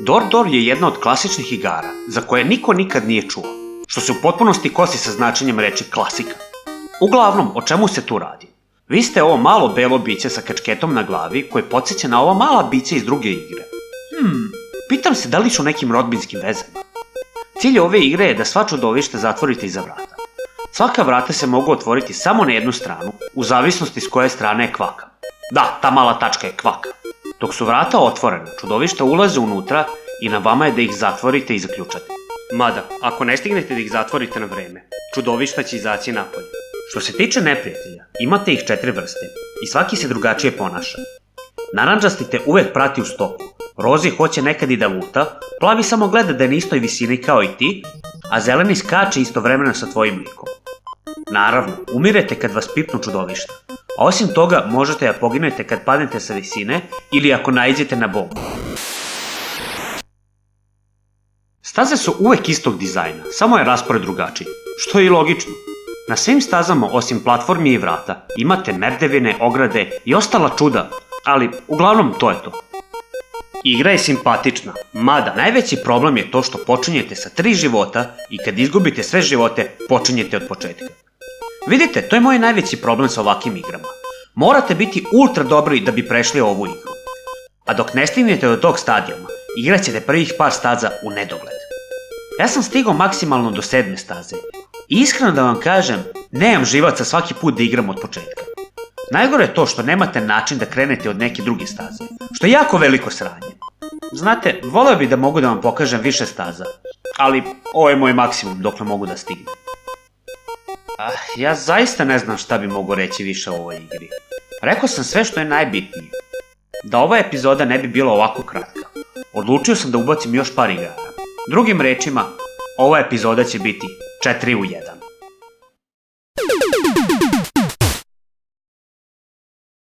Door je jedna od klasičnih igara za koje niko nikad nije čuo, što se u potpunosti kosi sa značenjem reči klasika. Uglavnom, o čemu se tu radi? Vi ste ovo malo belo biće sa kačketom na glavi koje podsjeća na ova mala bića iz druge igre. Pitam se da li su nekim rodbinskim vezama. Cilj ove igre je da sva čudovišta zatvorite iza vrata. Svaka vrata se mogu otvoriti samo na jednu stranu, u zavisnosti s koje strane je kvaka. Da, ta mala tačka je kvaka. Dok su vrata otvorena, čudovišta ulaze unutra i na vama je da ih zatvorite i zaključate. Mada, ako ne stignete da ih zatvorite na vreme, čudovišta će izaći napolje. Što se tiče neprijatelja, imate ih 4 vrste i svaki se drugačije ponaša. Naranđasti te uvek prati u stopu, rozi hoće nekad i da luta, plavi samo gleda da je na istoj visini kao i ti, a zeleni skače istovremeno sa tvojim likom. Naravno, umirete kad vas pipnu čudovišta, a osim toga možete da poginete kad padnete sa visine ili ako naiđete na bombu. Staze su uvek istog dizajna, samo je raspored drugačiji, što je i logično. Na svim stazama, osim platformi i vrata, imate merdevine, ograde i ostala čuda, ali uglavnom to je to. Igra je simpatična, mada najveći problem je to što počinjete sa 3 života i kad izgubite sve živote, počinjete od početka. Vidite, to je moj najveći problem sa ovakvim igrama. Morate biti ultra dobri da bi prešli ovu igru. A dok ne stignete do tog stadijuma, igrat ćete prvih par staza u nedogled. Ja sam stigao maksimalno do 7. staze i iskreno da vam kažem, nemam živaca svaki put da igram od početka. Najgore je to što nemate način da krenete od neke druge staze, što je jako veliko sranje. Znate, voleo bih da mogu da vam pokažem više staza, ali ovo je moj maksimum dokle mogu da stignem. Ja zaista ne znam šta bi mogo reći više o ovoj igri. Rekao sam sve što je najbitnije. Da ova epizoda ne bi bila ovako kratka, odlučio sam da ubacim još par igara. Drugim rečima, ova epizoda će biti 4 u 1.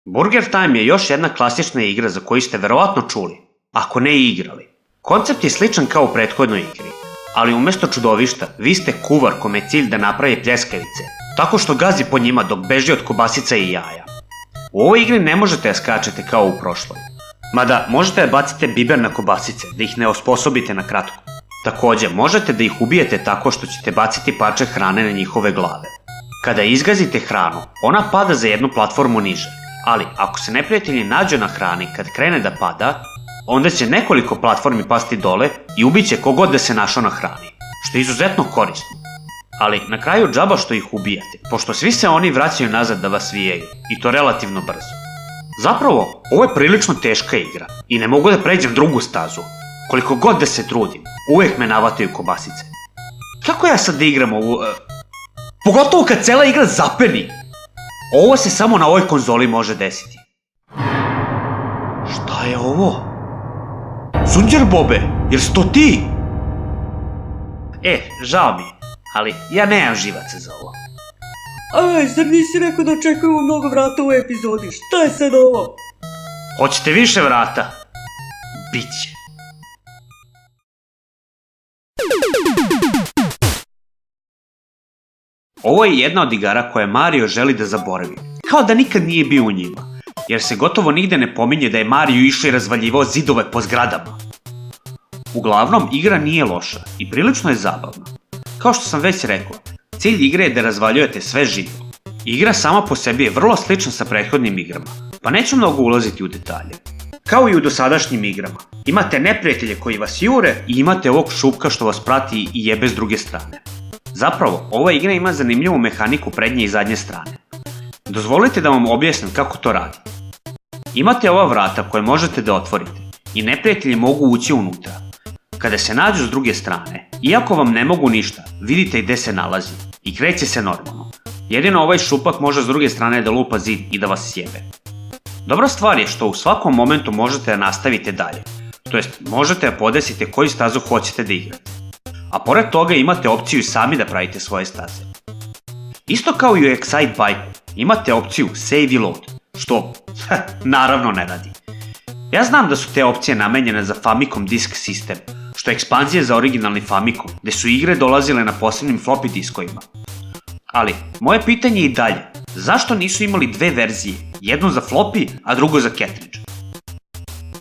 Burger Time je još jedna klasična igra za koju ste verovatno čuli, ako ne i igrali. Koncept je sličan kao u prethodnoj igri, ali umesto čudovišta, vi ste kuvar kome je cilj da napravi pljeskavice, tako što gazi po njima dok beži od kobasica i jaja. U ovoj igri ne možete da skačete kao u prošloj, mada možete da bacite biber na kobasice, da ih ne osposobite na kratko. Takođe, možete da ih ubijete tako što ćete baciti parče hrane na njihove glave. Kada izgazite hranu, ona pada za jednu platformu niže, ali ako se neprijatelji nađu na hrani kad krene da pada, onda će nekoliko platformi pasti dole i ubiće kogod da se našao na hrani, što je izuzetno korisno. Ali na kraju džaba što ih ubijate, pošto svi se oni vraćaju nazad da vas vijaju, i to relativno brzo. Zapravo, ovo je prilično teška igra i ne mogu da pređem drugu stazu. Koliko god da se trudim, uvek me navataju kobasice. Kako ja sad da igram ovu... Pogotovo kad cela igra zapeni! Ovo se samo na ovoj konzoli može desiti. Šta je ovo? Sunđer Bobe, jer si to ti? Žao mi je, ali ja nemam živaca za ovo. Zar nisi rekao da očekujemo mnogo vrata u epizodi? Šta je sad ovo? Hoćete više vrata? Biće. Ovo je jedna od igara koje Mario želi da zaboravi, kao da nikad nije bio u njima, jer se gotovo nigde ne pominje da je Mario išao i razvaljivao zidove po zgradama. Uglavnom, igra nije loša i prilično je zabavna. Kao što sam već rekao, cilj igre je da razvaljujete sve živo. Igra sama po sebi je vrlo slična sa prethodnim igrama, pa neću mnogo ulaziti u detalje. Kao i u dosadašnjim igrama, imate neprijatelje koji vas jure i imate ovog šupka što vas prati i jebe s druge strane. Zapravo, ova igra ima zanimljivu mehaniku prednje i zadnje strane. Dozvolite da vam objasnim kako to radi. Imate ova vrata koje možete da otvorite i neprijatelji mogu ući unutra. Kada se nađu s druge strane, iako vam ne mogu ništa, vidite gde se nalazi i kreće se normalno. Jedino ovaj šupak može s druge strane da lupa zid i da vas sjebe. Dobra stvar je što u svakom momentu možete da nastavite dalje, to jest možete da podesite koju stazu hoćete da igrate. A pored toga imate opciju sami da pravite svoje staze. Isto kao i u Excitebike, imate opciju Save i Load, što, naravno ne radi. Ja znam da su te opcije namenjene za Famicom Disk System, što je ekspanzija za originalni Famicom, gde su igre dolazile na posebnim floppy diskovima. Ali, moje pitanje je i dalje, zašto nisu imali 2 verzije, jednu za floppy, a drugu za cartridge?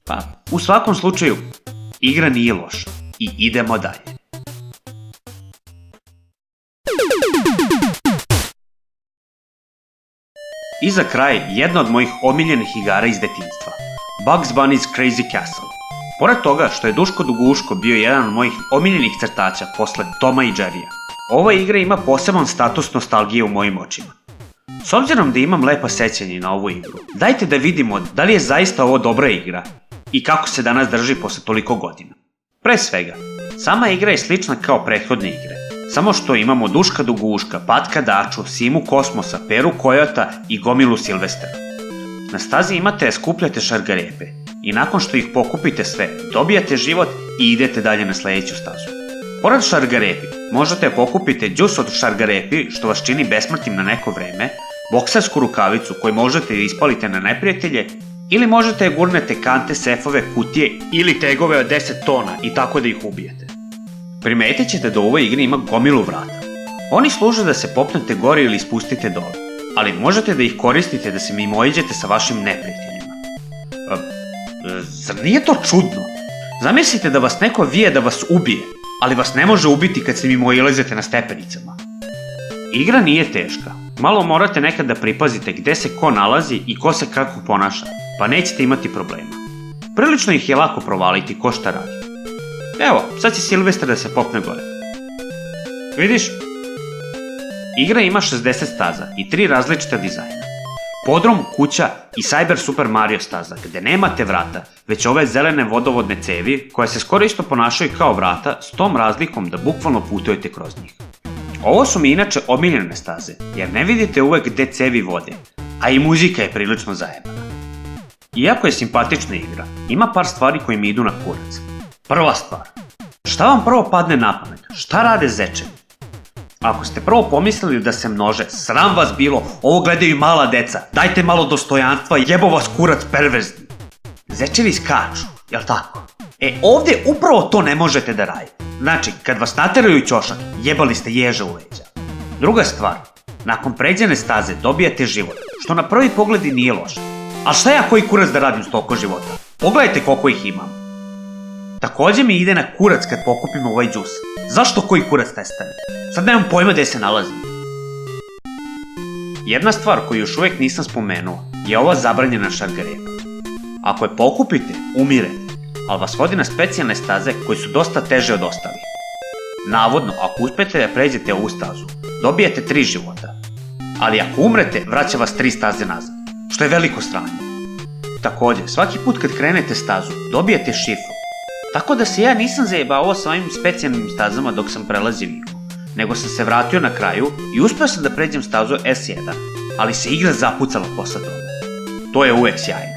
Pa, u svakom slučaju, Igra nije loša i idemo dalje. I za kraj, jedna od mojih omiljenih igara iz detinjstva, Bugs Bunny's Crazy Castle. Pored toga što je Duško Duguško bio jedan od mojih omiljenih crtača posle Toma i Jerrya, ova igra ima poseban status nostalgije u mojim očima. S obzirom da imam lepa sećanje na ovu igru, dajte da vidimo da li je zaista ovo dobra igra i kako se danas drži posle toliko godina. Pre svega, sama igra je slična kao prethodne igre, samo što imamo Duška Duguška, Patka Daču, Simu Kosmosa, Peru Kojota i gomilu Silvestera. Na stazi imate skupljate šargarepe i nakon što ih pokupite sve, dobijate život i idete dalje na sledeću stazu. Pored šargarepi, možete pokupiti džus od šargarepi što vas čini besmrtnim na neko vreme, boksersku rukavicu koju možete da ispalite na neprijatelje ili možete gurnete kante, sefove, kutije ili tegove od 10 tona i tako da ih ubijete. Primetit ćete da u ovoj igri ima gomilu vrata. Oni služe da se popnete gore ili spustite dole, ali možete da ih koristite da se mimoiđete sa vašim neprijateljima. Zar nije to čudno? Zamislite da vas neko vije da vas ubije, ali vas ne može ubiti kad se mimoilazite na stepenicama. Igra nije teška, malo morate nekad da pripazite gde se ko nalazi i ko se kako ponaša, pa nećete imati problema. Prilično ih je lako provaliti ko šta radi. Evo, sad će Silvester da se popne gore. Vidiš? Igra ima 60 staza i 3 različita dizajna. Podrum, kuća i Cyber Super Mario staza, gde nemate vrata, već ove zelene vodovodne cevi koje se skoro isto ponašaju kao vrata s tom razlikom da bukvalno putujete kroz njih. Ovo su mi inače omiljene staze, jer ne vidite uvek gde cevi vode, a i muzika je prilično zajebana. Iako je simpatična igra, ima par stvari koje mi idu na kurac. Prva stvar, šta vam prvo padne na pamet? Šta rade zečevi? Ako ste prvo pomislili da se množe, sram vas bilo, ovo gledaju i mala deca, dajte malo dostojanstva, jebo vas kurac perverzni. Zečevi skaču, jel tako? Ovde upravo to ne možete da radite. Znači, kad vas nateraju ćošak, jebali ste ježa u leđa. Druga stvar, nakon pređene staze dobijate život, što na prvi pogled i nije loše. A šta ja koji kurac da radim s toliko života? Pogledajte koliko ih imam. Takođe mi ide na kurac kad pokupim ovaj džus. Zašto koji kurac nestane? Sad nemam pojma gde se nalazim. Jedna stvar koju još uvek nisam spomenuo je ova zabranjena šargarepa. Ako je pokupite, umirete, ali vas vodi na specijalne staze koje su dosta teže od ostalih. Navodno, ako uspete da pređete ovu stazu, dobijete 3 života. Ali ako umrete, vraća vas 3 staze nazad, što je veliko sranje. Takođe, svaki put kad krenete stazu, dobijete šifru. Tako da se ja nisam zajebavao sa ovim specijalnim stazama dok sam prelazio igru, nego sam se vratio na kraju i uspeo sam da pređem stazu S1, ali se igra zapucala posle toga. To je uvek sjajno.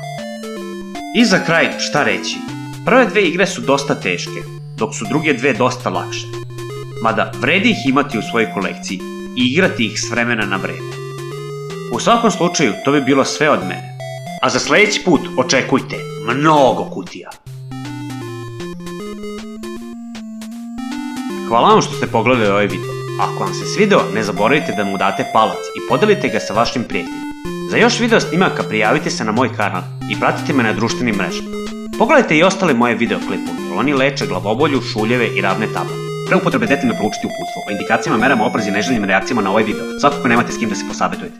I za kraj, šta reći? Prve 2 igre su dosta teške, dok su druge 2 dosta lakše. Mada, vredi ih imati u svojoj kolekciji i igrati ih s vremena na vreme. U svakom slučaju, to bi bilo sve od mene. A za sledeći put očekujte mnogo kutija. Hvala vam što ste pogledali ovaj video. Ako vam se svideo, ne zaboravite da mu date palac i podelite ga sa vašim prijateljima. Za još video snimaka prijavite se na moj kanal i pratite me na društvenim mrežama. Pogledajte i ostale moje videoklipove, jer oni leče glavobolju, šuljeve i ravne tabane. Pre upotrebe detaljno proučite uputstvo o indikacijama, merama, oprezi i neželjenim reakcijama na ovaj video. Svakako nemate s kim da se posavetujete.